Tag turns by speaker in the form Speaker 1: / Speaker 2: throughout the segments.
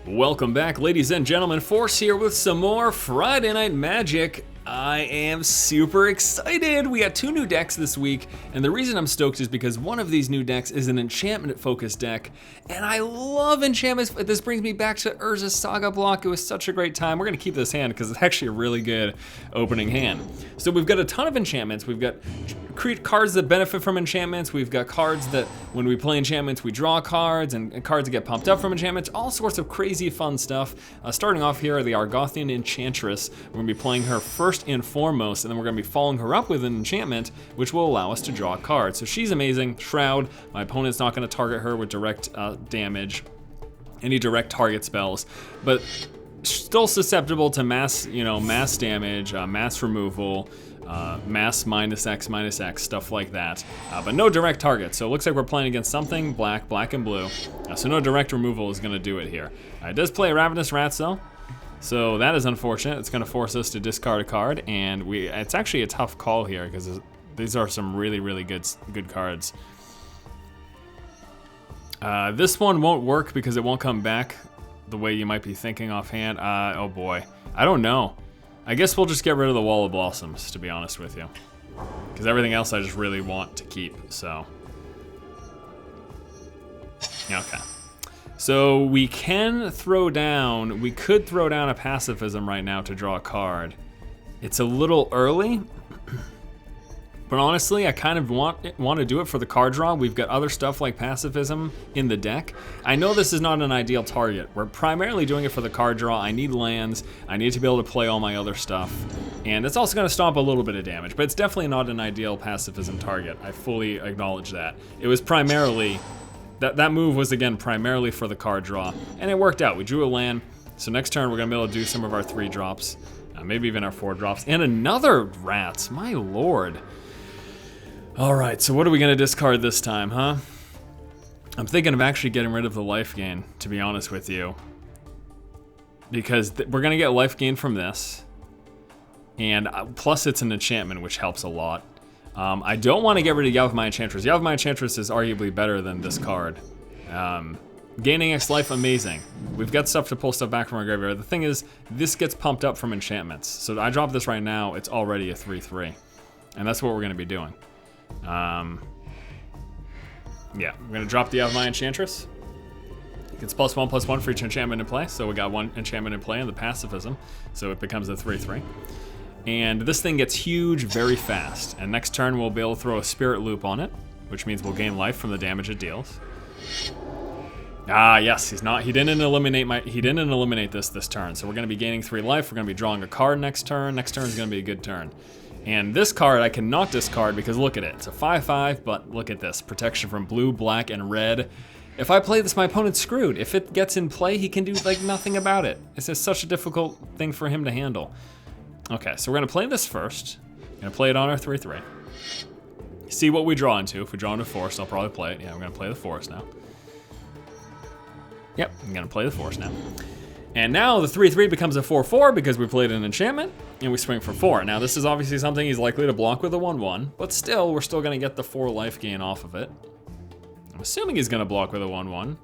Speaker 1: Welcome back, ladies and gentlemen. Force here with some more Friday Night Magic. I am super excited. We got 2 new decks this week, and the reason I'm stoked is because one of these new decks is an Enchantment focused deck, and I love Enchantment. This brings me back to Urza's Saga block. It was such a great time. We're gonna keep this hand because it's actually a really good opening hand. So we've got a ton of enchantments. We've got cards that benefit from enchantments. We've got cards that when we play enchantments, we draw cards, and cards that get pumped up from enchantments, all sorts of crazy fun stuff. Starting off here, the Argothian Enchantress. We're gonna be playing her first and foremost, and then we're gonna be following her up with an enchantment, which will allow us to draw a card. So she's amazing. Shroud, my opponent's not gonna target her with direct damage, any direct target spells, but still susceptible to mass damage, mass removal, mass -X, stuff like that, but no direct target. So it looks like we're playing against something black and blue, so no direct removal is gonna do it here. It does play Ravenous Rats though, so that is unfortunate. It's gonna force us to discard a card, and it's actually a tough call here because these are some really good cards. This one won't work because it won't come back the way you might be thinking offhand. Oh boy, I don't know. I guess we'll just get rid of the Wall of Blossoms, to be honest with you, because everything else I just really want to keep, so. Okay. So we could throw down a Pacifism right now to draw a card. It's a little early, but honestly, I kind of want to do it for the card draw. We've got other stuff like Pacifism in the deck. I know this is not an ideal target. We're primarily doing it for the card draw. I need lands. I need to be able to play all my other stuff. And it's also going to stomp a little bit of damage, but it's definitely not an ideal Pacifism target. I fully acknowledge that. It was primarily, that move was again primarily for the card draw, and it worked out. We drew a land, so next turn we're going to be able to do some of our 3 drops, maybe even our 4 drops, and another Rats, my lord. All right, so what are we gonna discard this time, huh? I'm thinking of actually getting rid of the life gain, to be honest with you, because we're gonna get life gain from this, and plus it's an enchantment, which helps a lot. I don't want to get rid of Yavimaya Enchantress. Yavimaya Enchantress is arguably better than this card. Gaining X life, amazing. We've got stuff to pull stuff back from our graveyard. The thing is, this gets pumped up from enchantments. So I drop this right now, it's already a 3/3, and that's what we're gonna be doing. Yeah, we're gonna drop the Yavimaya Enchantress. It's +1/+1 for each enchantment in play, so we got 1 enchantment in play in the Pacifism, so it becomes a 3/3. And this thing gets huge very fast, and next turn we'll be able to throw a Spirit Loop on it, which means we'll gain life from the damage it deals. Ah, yes, he didn't eliminate this turn, so we're gonna be gaining 3 life, we're gonna be drawing a card next turn. Next turn is gonna be a good turn. And this card I cannot discard because look at it. It's a 5/5, but look at this. Protection from blue, black, and red. If I play this, my opponent's screwed. If it gets in play, he can do like nothing about it. It's just such a difficult thing for him to handle. Okay, so we're gonna play this first. Gonna play it on our 3/3. See what we draw into. If we draw into Forest, I'll probably play it. Yeah, we're gonna play the Forest now. Yep, I'm gonna play the Forest now. And now the 3/3 becomes a 4/4 because we played an enchantment and we swing for 4. Now this is obviously something he's likely to block with a 1/1, but still, we're still gonna get the 4 life gain off of it. I'm assuming he's gonna block with a 1/1.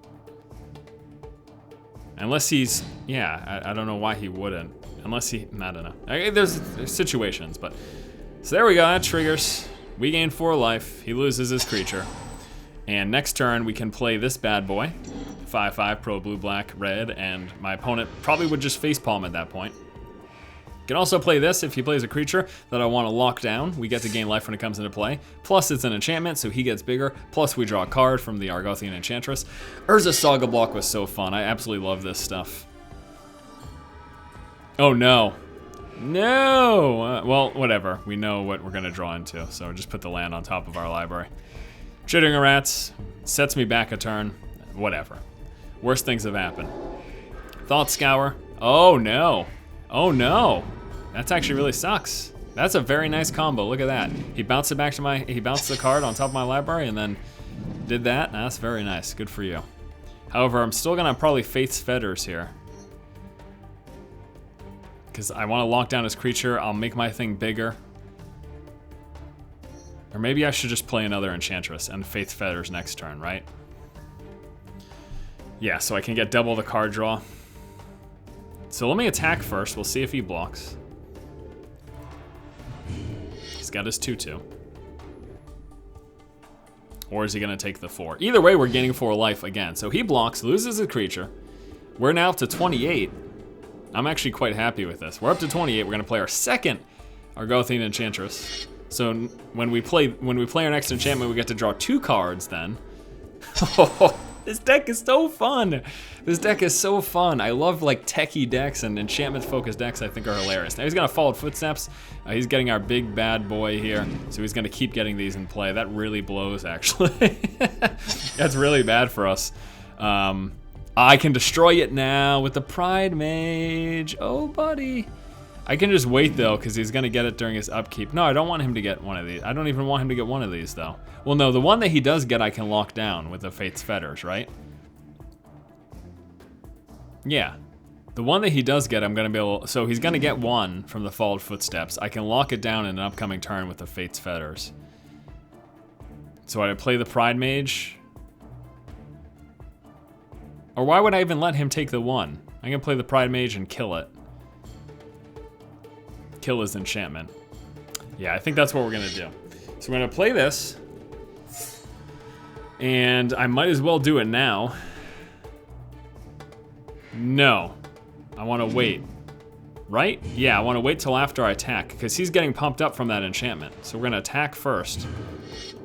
Speaker 1: Unless he's, yeah, I don't know why he wouldn't. Unless he, I don't know. There's situations, but. So there we go, that triggers. We gain 4 life, he loses his creature. And next turn we can play this bad boy. 5/5 pro blue, black, red, and my opponent probably would just facepalm at that point. Can also play this if he plays a creature that I want to lock down. We get to gain life when it comes into play. Plus it's an enchantment, so he gets bigger. Plus we draw a card from the Argothian Enchantress. Urza's Saga block was so fun. I absolutely love this stuff. Oh no. No! Well, whatever. We know what we're gonna draw into, so just put the land on top of our library. Shooting a Rats sets me back a turn. Whatever. Worst things have happened. Thought Scour. Oh no. Oh no. That's actually really sucks. That's a very nice combo. Look at that. He bounced it back to he bounced the card on top of my library and then did that. That's very nice. Good for you. However, I'm still gonna probably Faith's Fetters here, because I want to lock down his creature. I'll make my thing bigger. Or maybe I should just play another Enchantress and Faith's Fetters next turn, right? Yeah, so I can get double the card draw. So let me attack first. We'll see if he blocks. He's got his 2/2. Or is he going to take the 4? Either way, we're gaining 4 life again. So he blocks, loses a creature. We're now up to 28. I'm actually quite happy with this. We're up to 28. We're going to play our second Argothian Enchantress. So when we play our next enchantment, we get to draw 2 cards then. This deck is so fun. This deck is so fun. I love like techie decks, and enchantment focused decks I think are hilarious. Now he's gonna Followed Footsteps. He's getting our big bad boy here. So he's gonna keep getting these in play. That really blows actually. That's really bad for us. I can destroy it now with the Pride Mage. Oh buddy. I can just wait though, because he's gonna get it during his upkeep. No, I don't want him to get one of these. I don't even want him to get one of these though. Well, no, the one that he does get I can lock down with the Fate's Fetters, right? Yeah. The one that he does get, I'm gonna be able, so he's gonna get one from the Followed Footsteps. I can lock it down in an upcoming turn with the Fate's Fetters. So I play the Pride Mage. Or why would I even let him take the 1? I'm gonna play the Pride Mage and kill it. Kill his enchantment. Yeah, I think that's what we're gonna do. So we're gonna play this. And I might as well do it now. No, I wanna wait. Right? Yeah, I wanna wait till after I attack, because he's getting pumped up from that enchantment. So we're gonna attack first.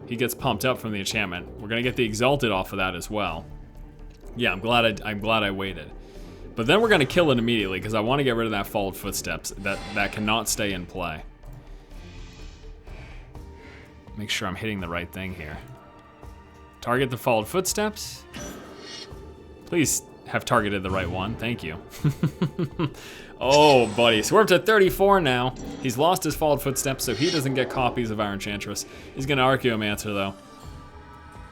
Speaker 1: He gets pumped up from the enchantment. We're gonna get the Exalted off of that as well. Yeah, I'm glad I waited. But then we're gonna kill it immediately because I want to get rid of that Followed Footsteps. That cannot stay in play. Make sure I'm hitting the right thing here. Target the Followed Footsteps. Please have targeted the right one. Thank you. Oh, buddy. So we're up to 34 now. He's lost his Followed Footsteps, so he doesn't get copies of our Enchantress. He's gonna Archaeomancer though.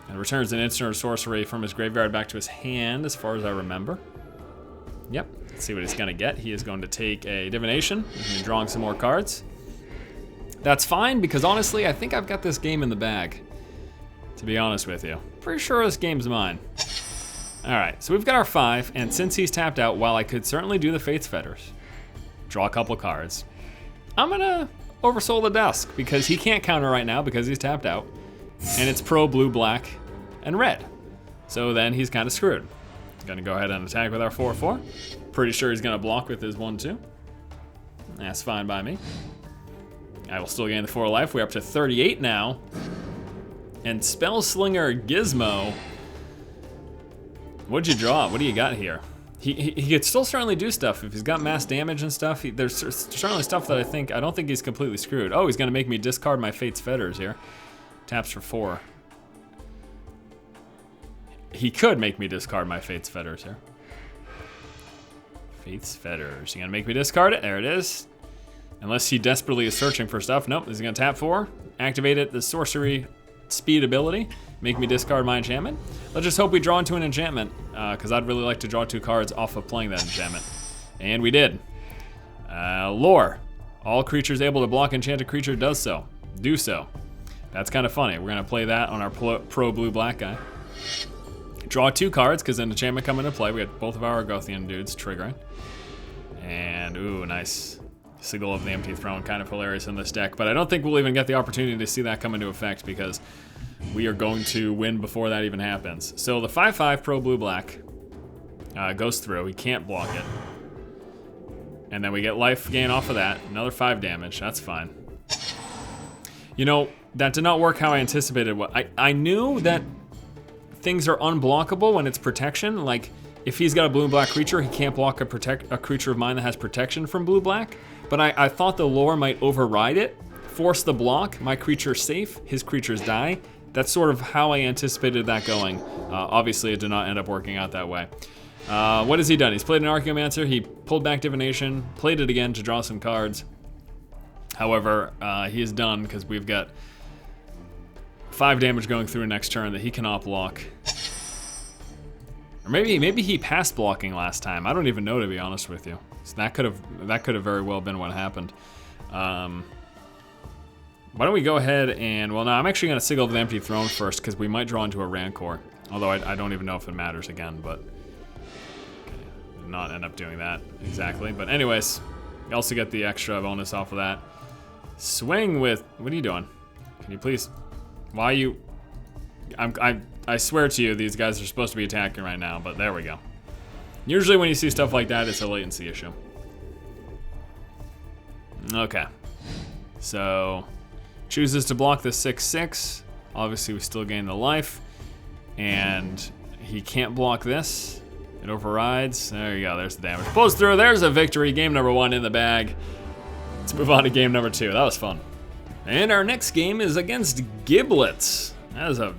Speaker 1: And returns an instant or sorcery from his graveyard back to his hand, as far as I remember. Yep, let's see what he's gonna get. He is going to take a Divination. He's gonna be drawing some more cards. That's fine, because honestly, I think I've got this game in the bag, to be honest with you. Pretty sure this game's mine. All right, so we've got our 5, and since he's tapped out, while I could certainly do the Fate's Fetters, draw a couple cards, I'm gonna Oversoul the Dusk, because he can't counter right now because he's tapped out, and it's pro blue, black, and red. So then he's kind of screwed. Gonna go ahead and attack with our 4/4. Pretty sure he's gonna block with his 1/2. That's fine by me. I will still gain the 4 life. We're up to 38 now. And Spellslinger Gizmo. What'd you draw? What do you got here? He could still certainly do stuff. If he's got mass damage and stuff, there's certainly stuff that I don't think he's completely screwed. Oh, he's gonna make me discard my Fate's Fetters here. Taps for 4. He could make me discard my Fate's Fetters here. Fate's Fetters. You gonna make me discard it? There it is. Unless he desperately is searching for stuff. Nope, he's gonna tap 4. Activate it, the sorcery speed ability. Make me discard my enchantment. Let's just hope we draw into an enchantment, because I'd really like to draw 2 cards off of playing that enchantment. And we did. Lore. All creatures able to block enchanted creature do so. That's kind of funny. We're gonna play that on our pro blue-black guy. Draw 2 cards, because an enchantment come into play. We got both of our Argothian dudes triggering. And, ooh, nice. Sigil of the Empty Throne, kind of hilarious in this deck. But I don't think we'll even get the opportunity to see that come into effect, because we are going to win before that even happens. So the 5/5 pro blue-black goes through. He can't block it. And then we get life gain off of that. Another 5 damage. That's fine. You know, that did not work how I anticipated. I knew that things are unblockable when it's protection. Like, if he's got a blue-black creature, he can't block a creature of mine that has protection from blue-black. But I thought the lore might override it, force the block, my creature's safe, his creatures die. That's sort of how I anticipated that going. Obviously, it did not end up working out that way. What has he done? He's played an Archaeomancer, he pulled back Divination, played it again to draw some cards. However, he is done because we've got 5 damage going through next turn that he cannot block. Or maybe he passed blocking last time. I don't even know, to be honest with you. So that could have very well been what happened. Why don't we go ahead and, well, no, I'm actually going to Sigil of the Empty Throne first, because we might draw into a Rancor. Although I don't even know if it matters again, but okay. not end up doing that exactly. But anyways, you also get the extra bonus off of that. Swing with, what are you doing? Can you please, why are you, I swear to you, these guys are supposed to be attacking right now, but there we go. Usually when you see stuff like that, it's a latency issue. Okay. So, chooses to block the 6/6. Obviously, we still gain the life. And he can't block this. It overrides. There you go, there's the damage. Pulls through, there's a victory. Game number 1 in the bag. Let's move on to game number 2. That was fun. And our next game is against Giblets. That is a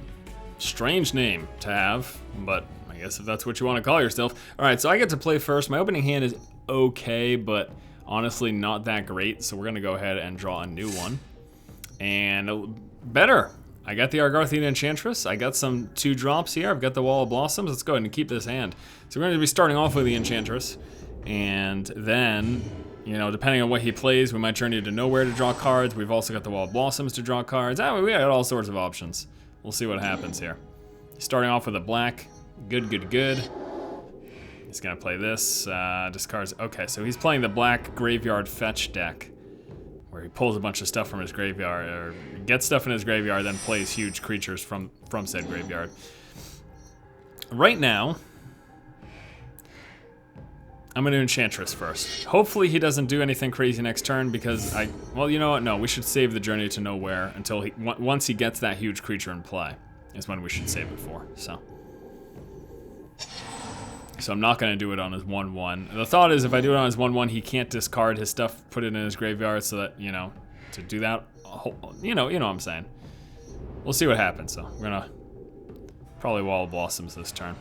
Speaker 1: strange name to have, but I guess if that's what you want to call yourself. All right, so I get to play first. My opening hand is okay, but honestly not that great, so we're gonna go ahead and draw a new one. And better. I got the Argothian Enchantress. I got some 2 drops here. I've got the Wall of Blossoms. Let's go ahead and keep this hand. So we're going to be starting off with the Enchantress. And then, you know, depending on what he plays, we might turn into nowhere to draw cards. We've also got the Wall of Blossoms to draw cards. We got all sorts of options. We'll see what happens here. Starting off with a black. Good, good, good. He's going to play this. Discards. Okay, so he's playing the black graveyard fetch deck, where he pulls a bunch of stuff from his graveyard, or gets stuff in his graveyard, then plays huge creatures from said graveyard. Right now, I'm gonna Enchantress first. Hopefully he doesn't do anything crazy next turn, because well, you know what, no, we should save the Journey to Nowhere until once he gets that huge creature in play, is when we should save it for, so I'm not going to do it on his 1/1. The thought is if I do it on his 1/1, he can't discard his stuff, put it in his graveyard, so that, you know, to do that, you know what I'm saying. We'll see what happens, though. We're going to probably Wall of Blossoms this turn.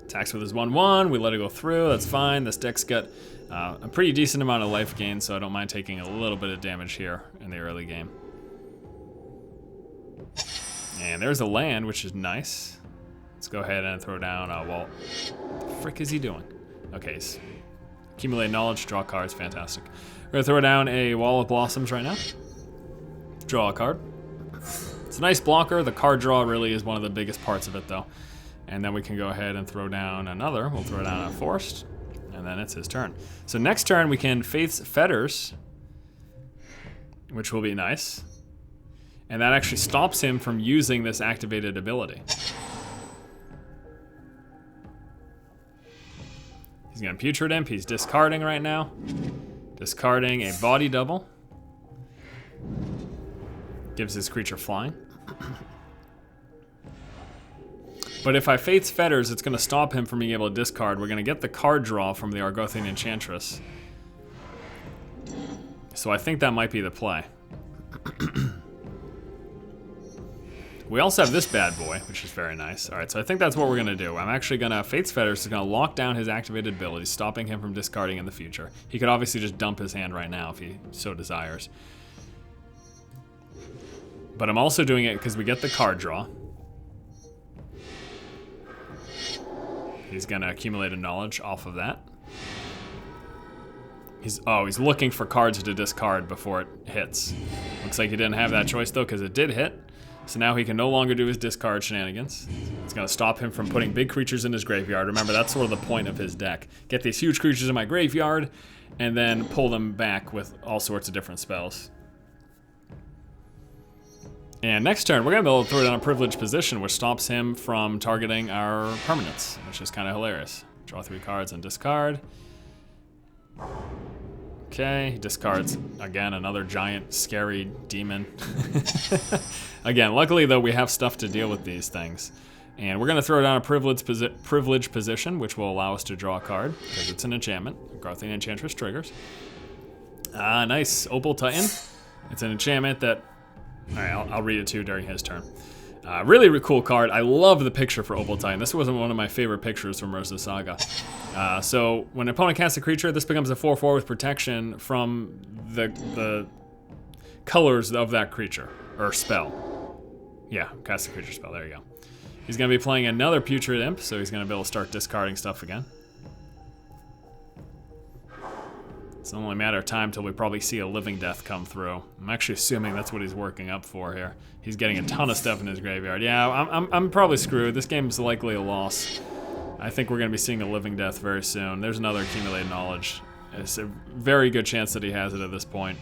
Speaker 1: Attacks with his 1/1, we let it go through, that's fine. This deck's got a pretty decent amount of life gain, so I don't mind taking a little bit of damage here in the early game. And there's a land, which is nice. Let's go ahead and throw down a wall. What the frick is he doing? Okay, accumulate knowledge, draw cards, fantastic. We're gonna throw down a Wall of Blossoms right now. Draw a card. It's a nice blocker. The card draw really is one of the biggest parts of it though. And then we can go ahead and throw down another. We'll throw down a Forest, and then it's his turn. So next turn we can Faith's Fetters, which will be nice. And that actually stops him from using this activated ability. He's gonna Putrid Imp, he's discarding right now. Discarding a Body Double. Gives his creature flying. But if I Faith's Fetters, it's gonna stop him from being able to discard. We're gonna get the card draw from the Argothian Enchantress. So I think that might be the play. We also have this bad boy, which is very nice. All right, so I think that's what we're gonna do. I'm actually gonna, Faith's Fetters is gonna lock down his activated ability, stopping him from discarding in the future. He could obviously just dump his hand right now if he so desires. But I'm also doing it because we get the card draw. He's gonna accumulate a knowledge off of that. He's looking for cards to discard before it hits. Looks like he didn't have that choice though, because it did hit. So now he can no longer do his discard shenanigans. It's gonna stop him from putting big creatures in his graveyard. Remember, that's sort of the point of his deck. Get these huge creatures in my graveyard, and then pull them back with all sorts of different spells. And next turn, we're gonna be able to throw down a Privileged Position, which stops him from targeting our permanents, which is kind of hilarious. Draw 3 cards and discard. Okay, he discards, again, another giant, scary demon. Again, luckily, though, we have stuff to deal with these things. And we're going to throw down a Privileged Position, which will allow us to draw a card, because it's an enchantment. Argothian Enchantress triggers. Nice, Opal Titan. It's an enchantment that... Alright, I'll read it to you during his turn. Really cool card. I love the picture for Opal Titan. This wasn't one of my favorite pictures from Urza Saga. So when an opponent casts a creature, this becomes a 4/4 with protection from the colors of that creature, or spell. Yeah, cast a creature spell, there you go. He's gonna be playing another Putrid Imp, so he's gonna be able to start discarding stuff again. It's only a matter of time till we probably see a Living Death come through. I'm actually assuming that's what he's working up for here. He's getting a ton of stuff in his graveyard. Yeah, I'm probably screwed. This game's likely a loss. I think we're going to be seeing a Living Death very soon. There's another Accumulated Knowledge. It's a very good chance that he has it at this point.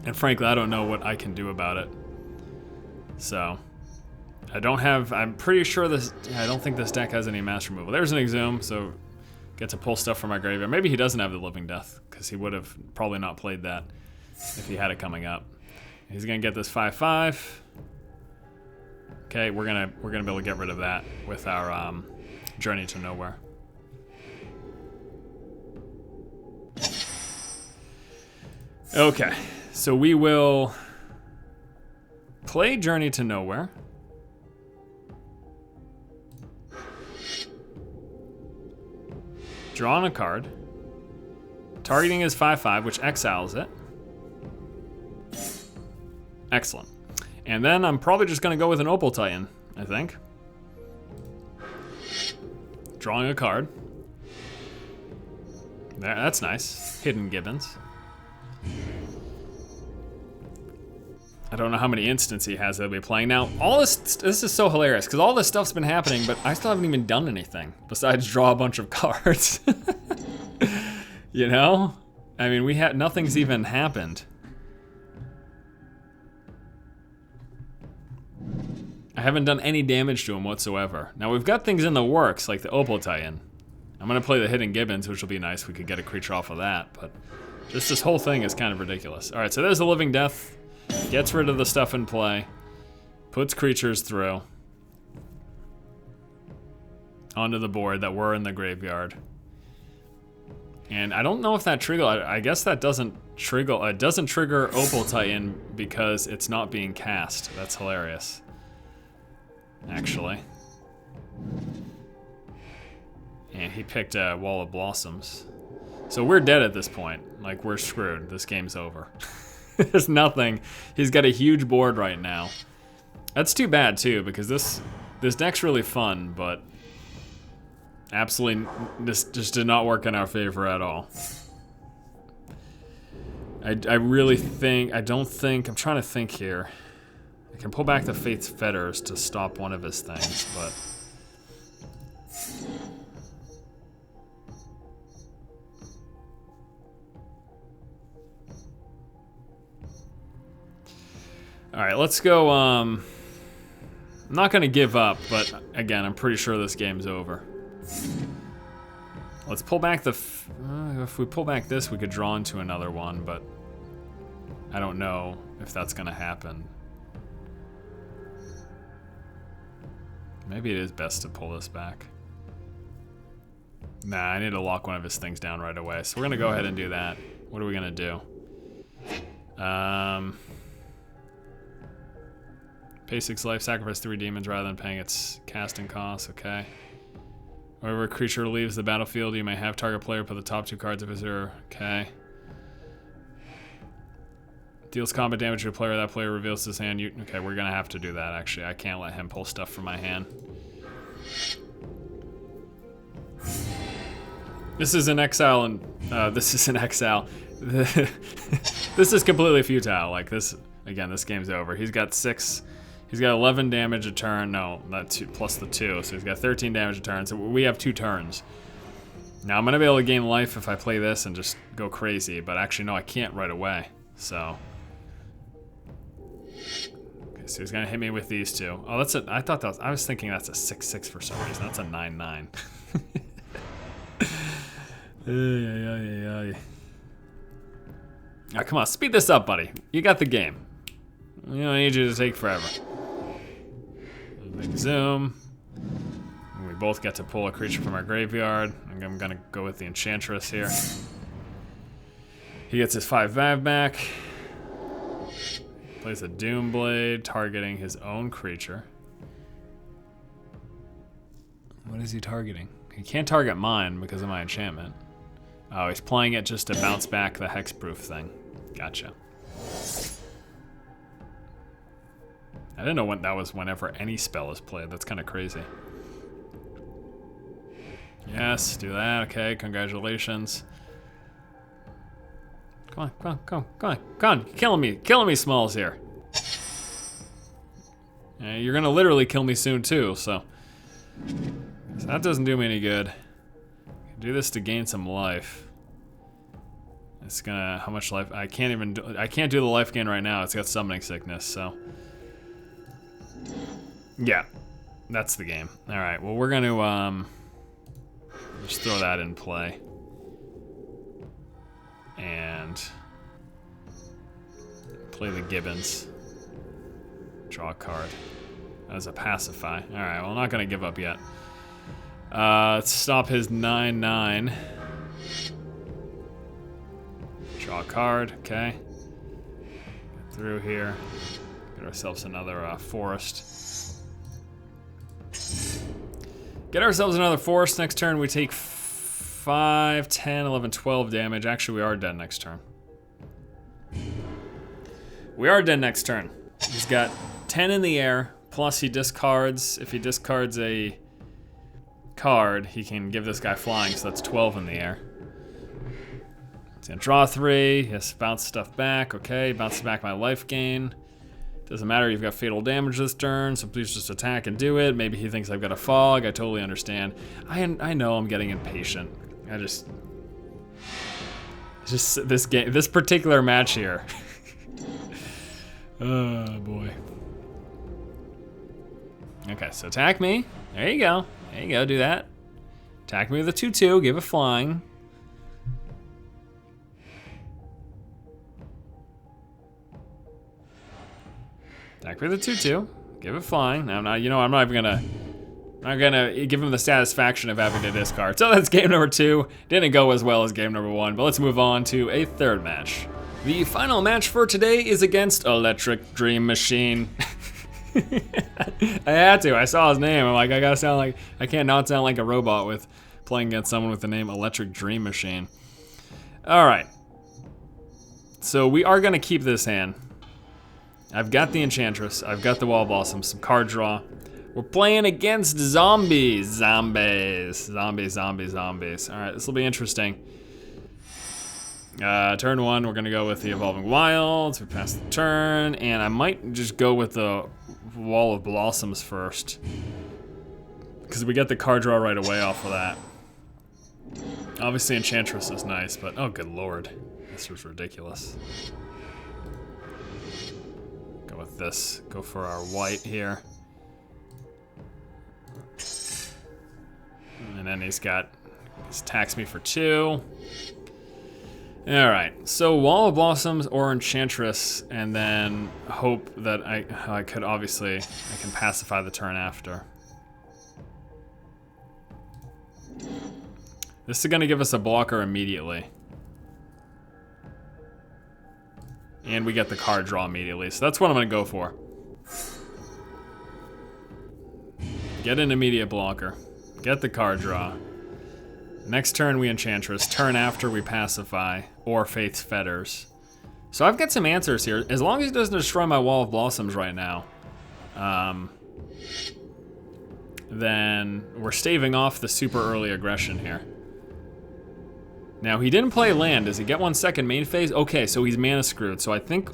Speaker 1: And frankly, I don't know what I can do about it. So, I'm pretty sure I don't think this deck has any mass removal. There's an Exhume, so get to pull stuff from my graveyard. Maybe he doesn't have the Living Death, because he would have probably not played that if he had it coming up. He's gonna get this 5/5. Okay, we're gonna be able to get rid of that with our Journey to Nowhere. Okay, so we will play Journey to Nowhere. Draw on a card. Targeting is 5/5, which exiles it. Excellent. And then I'm probably just gonna go with an Opal Titan, I think. Drawing a card. That's nice. Hidden Gibbons. I don't know how many instants he has that we'll be playing. Now, all this is so hilarious, because all this stuff's been happening, but I still haven't even done anything besides draw a bunch of cards. You know? I mean, nothing's even happened. I haven't done any damage to him whatsoever. Now, we've got things in the works, like the Opal Titan. I'm gonna play the Hidden Gibbons, which will be nice. We could get a creature off of that, but just this whole thing is kind of ridiculous. All right, so there's the Living Death. Gets rid of the stuff in play. Puts creatures through. Onto the board that were in the graveyard. And I don't know if that trigger, I guess that doesn't trigger, it doesn't trigger Opal Titan because it's not being cast. That's hilarious. Actually. And he picked a Wall of Blossoms. So we're dead at this point. Like, we're screwed. This game's over. There's nothing. He's got a huge board right now. That's too bad, too, because this deck's really fun, but absolutely this just did not work in our favor at all. I really think, I'm trying to think here. I can pull back the Faith's Fetters to stop one of his things, but all right, let's go. I'm not gonna give up, but again, I'm pretty sure this game's over. Let's pull back the, if we pull back this, we could draw into another one, but I don't know if that's gonna happen. Maybe it is best to pull this back. Nah, I need to lock one of his things down right away, so we're gonna go ahead and do that. What are we gonna do? Pay 6 life, sacrifice 3 demons rather than paying its casting costs, okay. Whenever a creature leaves the battlefield, you may have target player put the top 2 cards of his or okay. Deals combat damage to a player, that player reveals his hand. Okay, we're gonna have to do that actually. I can't let him pull stuff from my hand. This is an exile and this is an exile. This is completely futile. Like this, again, this game's over. He's got 6. He's got 11 damage a turn. No, not 2 plus the 2. So he's got 13 damage a turn. So we have 2 turns. Now I'm gonna be able to gain life if I play this and just go crazy. But actually, no, I can't right away. So. Okay, so he's gonna hit me with these 2. Oh, that's a. I thought that was. I was thinking that's a 6/6 for some reason. That's a 9/9. Ah, come on, speed this up, buddy. You got the game. We don't need you to take forever. Big zoom. We both get to pull a creature from our graveyard. I'm gonna go with the Enchantress here. He gets his 5/5 back. Plays a Doomblade, targeting his own creature. What is he targeting? He can't target mine because of my enchantment. Oh, he's playing it just to bounce back the hexproof thing. Gotcha. I didn't know when that was whenever any spell is played. That's kind of crazy. Yes, do that. Okay, congratulations. Come on, come on, come on, come on, come on. Killing me, Smalls here. Yeah, you're gonna literally kill me soon too, so. So that doesn't do me any good. Do this to gain some life. It's gonna, how much life? I can't do the life gain right now. It's got summoning sickness, so. Yeah, that's the game. All right, well, we're gonna just throw that in play. And play the Gibbons. Draw a card. As a pacify. All right, well, I'm not gonna give up yet. Let's stop his 9/9. Draw a card, okay. Get through here. Get ourselves another forest. Get ourselves another forest. Next turn we take 5, 10, 11, 12 damage. Actually, we are dead next turn. We are dead next turn. He's got 10 in the air, plus he discards, if he discards a card, he can give this guy flying, so that's 12 in the air. He's gonna draw 3, he has to bounce stuff back, okay, bounces back my life gain. Doesn't matter, you've got fatal damage this turn, so please just attack and do it. Maybe he thinks I've got a fog, I totally understand. I know I'm getting impatient. It's just this game, this particular match here. Oh boy. Okay, so attack me. There you go. There you go, do that. Attack me with a 2/2, give it flying. Attack me with a 2/2, give it flying. Now, I'm not even gonna give him the satisfaction of having to discard. So that's game number 2. Didn't go as well as game number 1, but let's move on to a third match. The final match for today is against Electric Dream Machine. I had to. I saw his name. I'm like, I can't not sound like a robot with playing against someone with the name Electric Dream Machine. All right. So we are gonna keep this hand. I've got the Enchantress. I've got the Wall Blossom. Some card draw. We're playing against zombies. All right, this will be interesting. Turn 1, we're gonna go with the Evolving Wilds. We pass the turn, and I might just go with the Wall of Blossoms first, because we get the card draw right away off of that. Obviously, Enchantress is nice, but oh, good lord, this was ridiculous. Go with this. Go for our white here, and then he attacks me for 2. All right, so Wall of Blossoms or Enchantress, and then hope that I can pacify the turn after. This is gonna give us a blocker immediately. And we get the card draw immediately, so that's what I'm gonna go for. Get an immediate blocker, get the card draw. Next turn we Enchantress, turn after we pacify, or Faith's Fetters. So I've got some answers here. As long as he doesn't destroy my Wall of Blossoms right now, then we're staving off the super early aggression here. Now he didn't play land. Does he get 1 second main phase? Okay, so he's mana screwed. So I think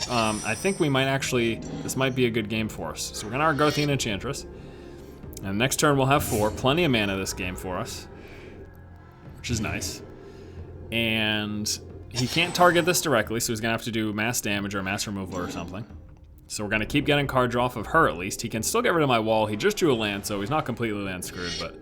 Speaker 1: we might actually, this might be a good game for us. So we're gonna Argothian Enchantress. And next turn we'll have 4, plenty of mana this game for us, which is nice. And he can't target this directly, so he's gonna have to do mass damage or mass removal or something. So we're gonna keep getting card draw off of her at least. He can still get rid of my wall. He just drew a land, so he's not completely land screwed, but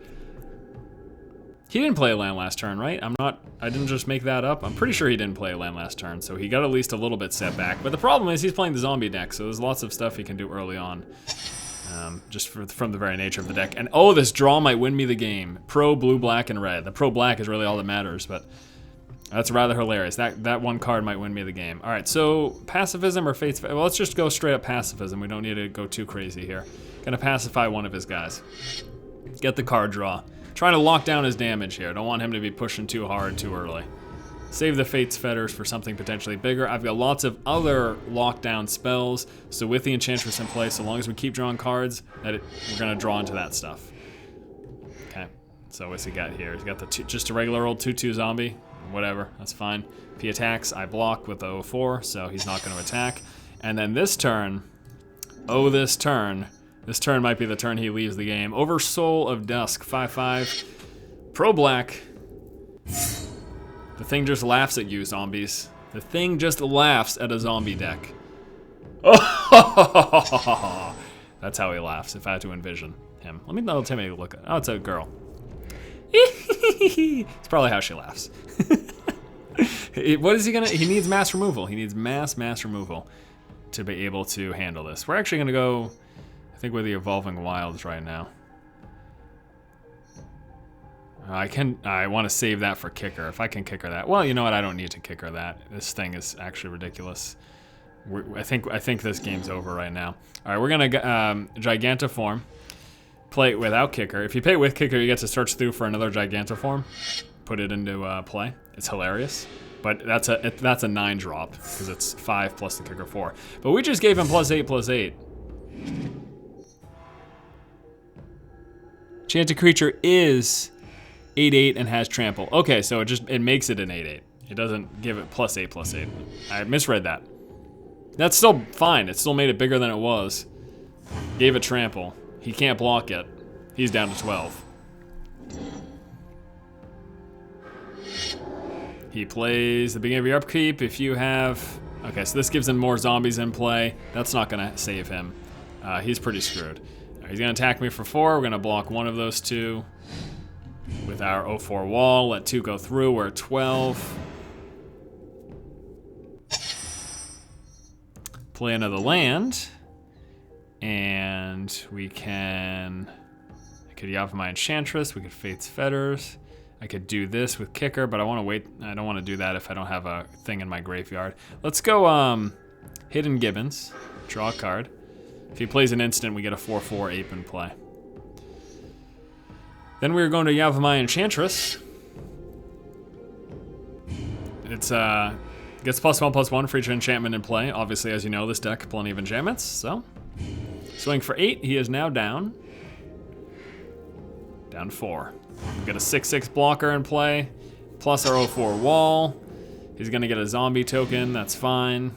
Speaker 1: he didn't play a land last turn, right? I didn't just make that up. I'm pretty sure he didn't play a land last turn, so he got at least a little bit set back. But the problem is he's playing the zombie deck, so there's lots of stuff he can do early on. Just from the very nature of the deck. And oh, this draw might win me the game. Pro, blue, black, and red. The pro black is really all that matters, but that's rather hilarious. That one card might win me the game. All right, so pacifism or faith's... Well, let's just go straight up pacifism. We don't need to go too crazy here. Gonna pacify one of his guys. Get the card draw. Trying to lock down his damage here. Don't want him to be pushing too hard too early. Save the Fate's Fetters for something potentially bigger. I've got lots of other lockdown spells, so with the Enchantress in place, so long as we keep drawing cards, we're gonna draw into that stuff. Okay, so what's he got here? He's got just a regular old 2/2 zombie. Whatever, that's fine. If he attacks, I block with the 0/4, so he's not gonna attack. And then this turn, this turn, This turn might be the turn he leaves the game. Oversoul of Dusk, 5/5. Pro Black. The thing just laughs at you, zombies. The thing just laughs at a zombie deck. Oh, that's how he laughs, if I had to envision him. Let me take a look at it. Oh, it's a girl. It's probably how she laughs. What is he gonna, he needs mass removal. He needs mass removal to be able to handle this. We're actually gonna go, I think, with the Evolving Wilds right now. I want to save that for kicker. If I can kicker that. Well, you know what? I don't need to kicker that. This thing is actually ridiculous. I think this game's over right now. All right, we're gonna Gigantiform. Play it without kicker. If you play with kicker, you get to search through for another Gigantiform. Put it into play. It's hilarious. But that's a 9-drop because it's 5 plus the kicker 4. But we just gave him +8/+8. Enchanted creature is 8/8 and has trample. Okay, so it makes it an 8/8. It doesn't give it +8/+8. I misread that. That's still fine. It still made it bigger than it was. Gave it trample. He can't block it. He's down to 12. He plays the beginning of your upkeep. If you have... Okay, so this gives him more zombies in play. That's not going to save him. He's pretty screwed. He's going to attack me for 4. We're going to block one of those 2 with our 0/4 wall. Let 2 go through. We're at 12. Play another land. And we can... I could Yavimaya my Enchantress. We could Fate's Fetters. I could do this with kicker, but I want to wait. I don't want to do that if I don't have a thing in my graveyard. Let's go Hidden Gibbons. Draw a card. If he plays an instant, we get a 4/4 ape in play. Then we're going to Yavimaya Enchantress. It's gets +1/+1 for each enchantment in play. Obviously, as you know, this deck plenty of enchantments. So swing for 8. He is now down. Down 4. We've got a 6/6 blocker in play, plus our 0/4 wall. He's gonna get a zombie token, that's fine.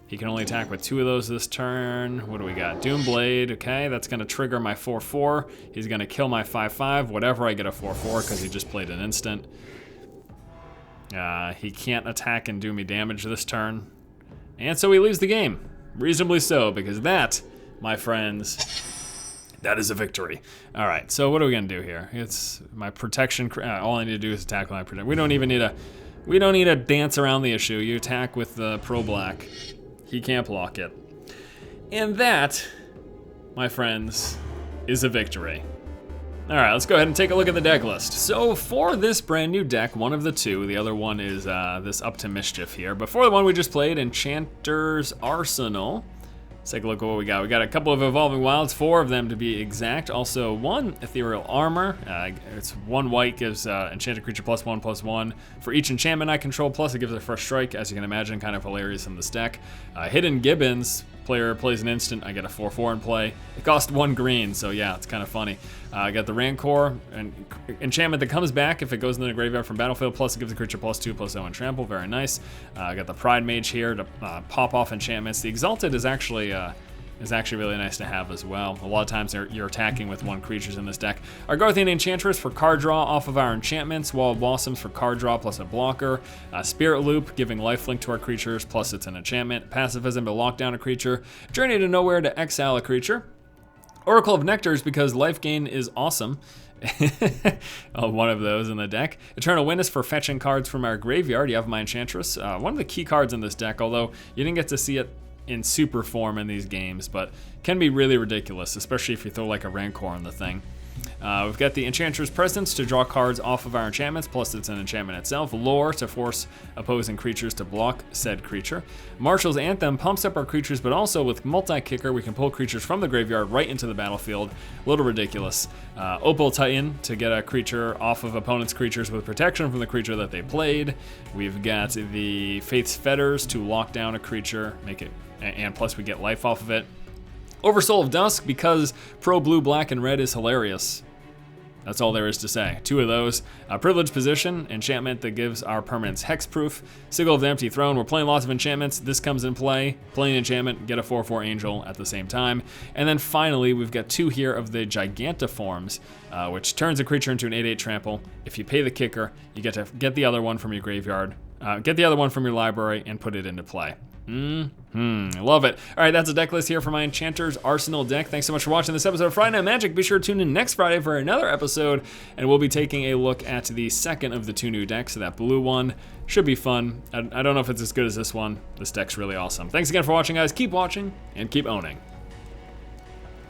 Speaker 1: He can only attack with 2 of those this turn. What do we got? Doomblade, okay, that's gonna trigger my 4/4. He's gonna kill my 5/5, whatever I get a 4/4, because he just played an instant. He can't attack and do me damage this turn. And so he leaves the game. Reasonably so, because that, my friends, that is a victory. All right, so what are we gonna do here? It's my protection. All I need to do is attack with my protection. We don't need to dance around the issue. You attack with the Pro Black. He can't block it. And that, my friends, is a victory. All right, let's go ahead and take a look at the deck list. So for this brand new deck, one of the 2, the other one is this Up to Mischief here. But for the one we just played, Enchanter's Arsenal. Let's take a look at what we got. We got a couple of Evolving Wilds, 4 of them to be exact. Also 1 Ethereal Armor. It's 1 white, gives enchanted creature +1/+1 for each enchantment I control, plus it gives it a first strike, as you can imagine, kind of hilarious in this deck. Hidden Gibbons, player plays an instant, I get a 4/4 in play. It cost 1 green, so yeah, it's kind of funny. I got the Rancor, an enchantment that comes back if it goes into the graveyard from battlefield, plus it gives the creature +2/+0 and trample, very nice. I got the Pride Mage here to pop off enchantments. The Exalted is actually really nice to have as well. A lot of times you're attacking with 1 creatures in this deck. Argothian Enchantress for card draw off of our enchantments. Wall of Blossoms for card draw plus a blocker. Spirit Loop, giving lifelink to our creatures, plus it's an enchantment. Pacifism to lock down a creature. Journey to Nowhere to exile a creature. Oracle of Nectars, because life gain is awesome. One of those in the deck. Eternal Witness for fetching cards from our graveyard. You have my Enchantress. One of the key cards in this deck, although you didn't get to see it in super form in these games, but can be really ridiculous, especially if you throw like a Rancor on the thing. We've got the Enchantress Presence to draw cards off of our enchantments, plus it's an enchantment itself. Lore to force opposing creatures to block said creature. Marshal's Anthem pumps up our creatures, but also with multi-kicker, we can pull creatures from the graveyard right into the battlefield. A little ridiculous. Opal Titan to get a creature off of opponent's creatures with protection from the creature that they played. We've got the Faith's Fetters to lock down a creature, make it, and plus we get life off of it. Oversoul of Dusk, because pro blue, black, and red is hilarious. That's all there is to say. 2 of those. Privileged Position, enchantment that gives our permanents hexproof. Sigil of the Empty Throne, we're playing lots of enchantments. This comes in play. Playing enchantment, get a 4/4 angel at the same time. And then finally, we've got 2 here of the Gigantiforms, which turns a creature into an 8/8 trample. If you pay the kicker, you get to get the other one from your graveyard, get the other one from your library, and put it into play. Love it. All right, that's a deck list here for my Enchanter's Arsenal deck. Thanks so much for watching this episode of Friday Night Magic. Be sure to tune in next Friday for another episode, and we'll be taking a look at the second of the 2 new decks. So that blue one should be fun. I don't know if it's as good as this one. This deck's really awesome. Thanks again for watching, guys. Keep watching and keep owning.